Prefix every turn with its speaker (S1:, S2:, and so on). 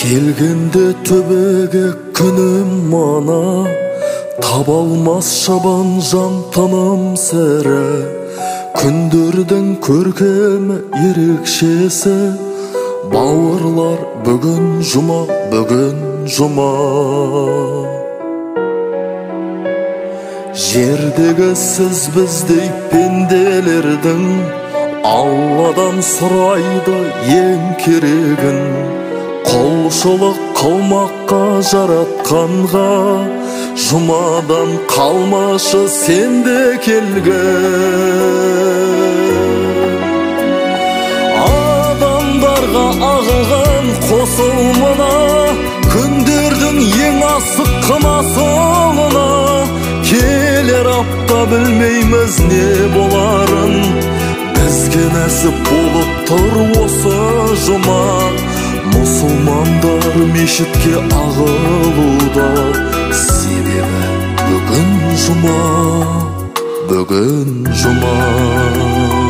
S1: Келгенде төбеге күнім мана, таба алмас шабан жан тыным сірі. Күндердің көркемі ерекшесі, бауырлар бүгін жұма, бүгін жұма. Жердегі сіз біздей пенделердің Алладан сұрайды ең керегін. Құлшылық қылмаққа жаратқанға, жұмадан қалмашы сенде келген. Адамдарға ағылған қосылмына, күндердің ең асыққына соңына, келер апта білмейміз не боларын. Бізге нәсіп болып тұр осы жұма, мұсылмандар мешітке ағылуда. Себебі бүгін жұма, бүгін жұма.